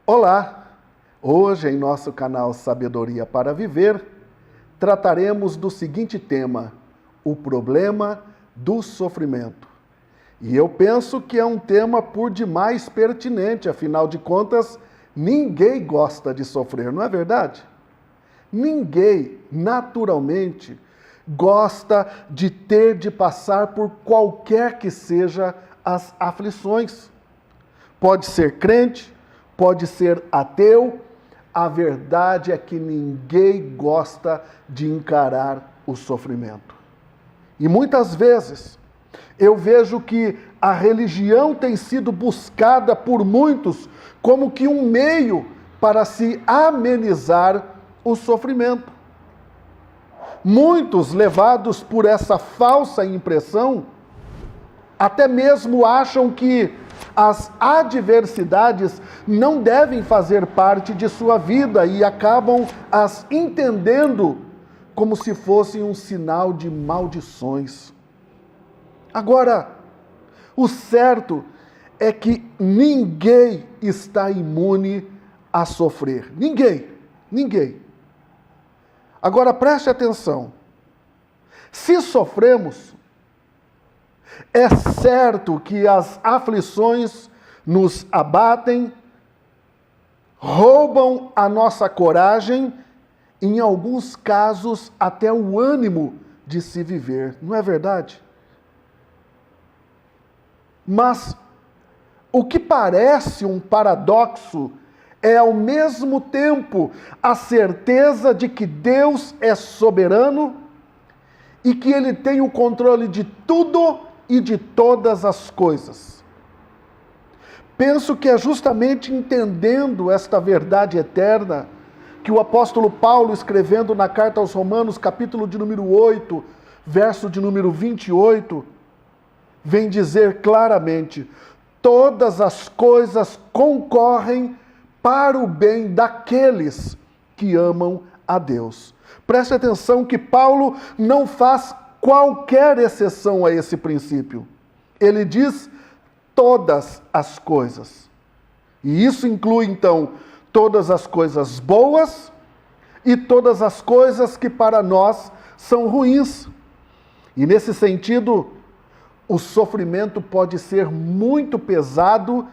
Olá! Hoje, em nosso canal Sabedoria para Viver, trataremos do seguinte tema: o problema do sofrimento. E eu penso que é um tema por demais pertinente, afinal de contas, ninguém gosta de sofrer, não é verdade? Ninguém, naturalmente, gosta de ter de passar por qualquer que seja as aflições. Pode ser crente, pode ser ateu, a verdade é que ninguém gosta de encarar o sofrimento. E muitas vezes eu vejo que a religião tem sido buscada por muitos como que um meio para se amenizar o sofrimento. Muitos, levados por essa falsa impressão, até mesmo acham que as adversidades não devem fazer parte de sua vida e acabam as entendendo como se fossem um sinal de maldições. Agora, o certo é que ninguém está imune a sofrer. Ninguém. Agora preste atenção. Se sofremos, é certo que as aflições nos abatem, roubam a nossa coragem, em alguns casos até o ânimo de se viver, não é verdade? Mas o que parece um paradoxo é ao mesmo tempo a certeza de que Deus é soberano e que Ele tem o controle de tudo e de todas as coisas. Penso que é justamente entendendo esta verdade eterna que o apóstolo Paulo, escrevendo na carta aos Romanos, capítulo de número 8, verso de número 28, vem dizer claramente: todas as coisas concorrem para o bem daqueles que amam a Deus. Preste atenção que Paulo não faz qualquer exceção a esse princípio. Ele diz todas as coisas. E isso inclui, então, todas as coisas boas e todas as coisas que para nós são ruins. E nesse sentido, o sofrimento pode ser muito pesado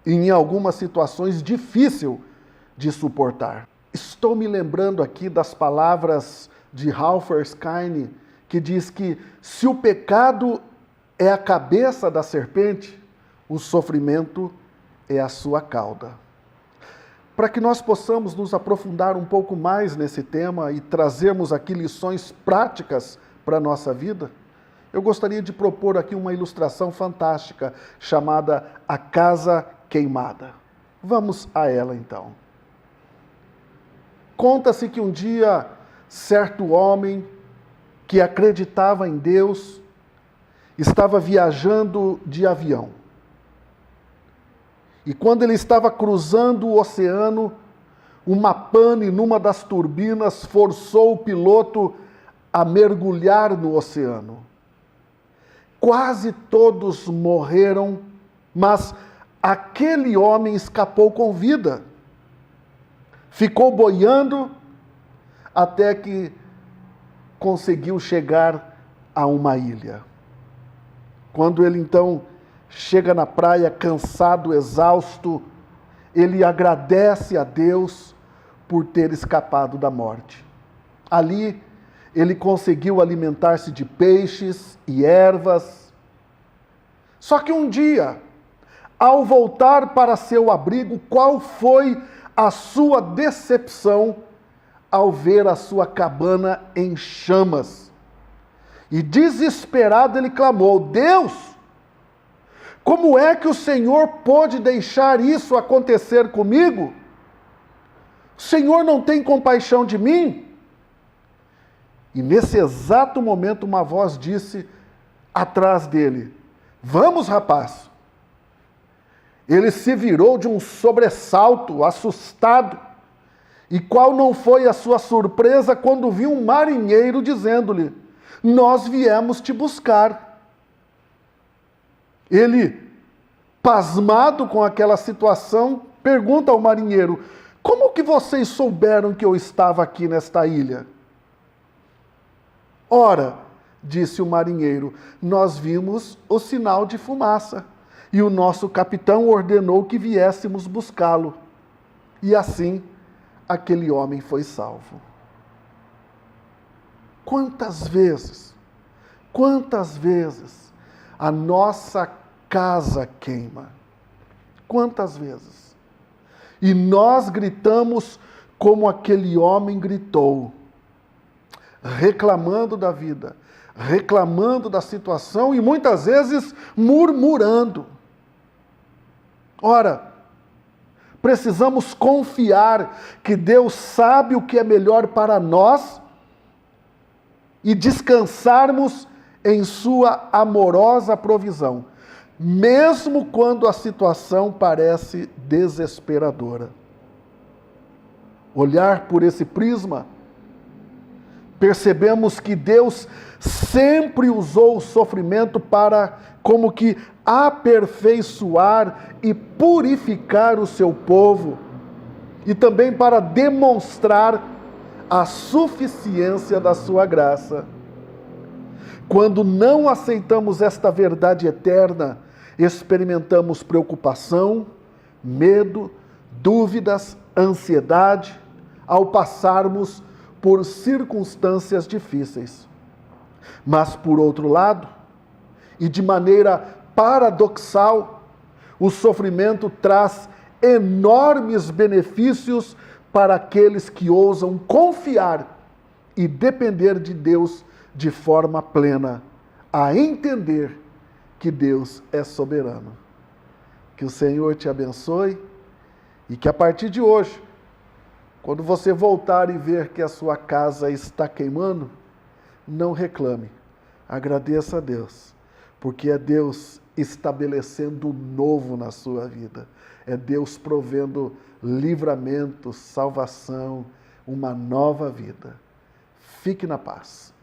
e, em algumas situações, difícil de suportar. Estou me lembrando aqui das palavras de Ralph Erskine, que diz que se o pecado é a cabeça da serpente, o sofrimento é a sua cauda. Para que nós possamos nos aprofundar um pouco mais nesse tema e trazermos aqui lições práticas para a nossa vida, eu gostaria de propor aqui uma ilustração fantástica chamada A Casa Queimada. Vamos a ela então. Conta-se que um dia certo homem que acreditava em Deus estava viajando de avião. E quando ele estava cruzando o oceano, uma pane numa das turbinas forçou o piloto a mergulhar no oceano. Quase todos morreram, mas aquele homem escapou com vida. Ficou boiando até que conseguiu chegar a uma ilha. Quando ele então chega na praia cansado, exausto, ele agradece a Deus por ter escapado da morte. Ali ele conseguiu alimentar-se de peixes e ervas. Só que um dia, ao voltar para seu abrigo, qual foi a sua decepção ao ver a sua cabana em chamas? E desesperado ele clamou: Deus, como é que o Senhor pôde deixar isso acontecer comigo? O Senhor não tem compaixão de mim? E nesse exato momento uma voz disse atrás dele: vamos, rapaz. Ele se virou de um sobressalto, assustado. E qual não foi a sua surpresa quando viu um marinheiro dizendo-lhe: nós viemos te buscar. Ele, pasmado com aquela situação, pergunta ao marinheiro: como que vocês souberam que eu estava aqui nesta ilha? Ora, disse o marinheiro, nós vimos o sinal de fumaça, e o nosso capitão ordenou que viéssemos buscá-lo. E assim, aquele homem foi salvo. Quantas vezes a nossa casa queima? Quantas vezes? E nós gritamos como aquele homem gritou, reclamando da vida, reclamando da situação e muitas vezes murmurando. Ora, precisamos confiar que Deus sabe o que é melhor para nós e descansarmos em sua amorosa provisão, mesmo quando a situação parece desesperadora. Olhar por esse prisma, percebemos que Deus sempre usou o sofrimento para, como que, aperfeiçoar e purificar o seu povo, e também para demonstrar a suficiência da sua graça. Quando não aceitamos esta verdade eterna, experimentamos preocupação, medo, dúvidas, ansiedade, ao passarmos por circunstâncias difíceis. Mas, por outro lado, e de maneira paradoxal, o sofrimento traz enormes benefícios para aqueles que ousam confiar e depender de Deus de forma plena, a entender que Deus é soberano. Que o Senhor te abençoe e que a partir de hoje, quando você voltar e ver que a sua casa está queimando, não reclame, agradeça a Deus, porque é Deus estabelecendo o novo na sua vida, é Deus provendo livramento, salvação, uma nova vida. Fique na paz.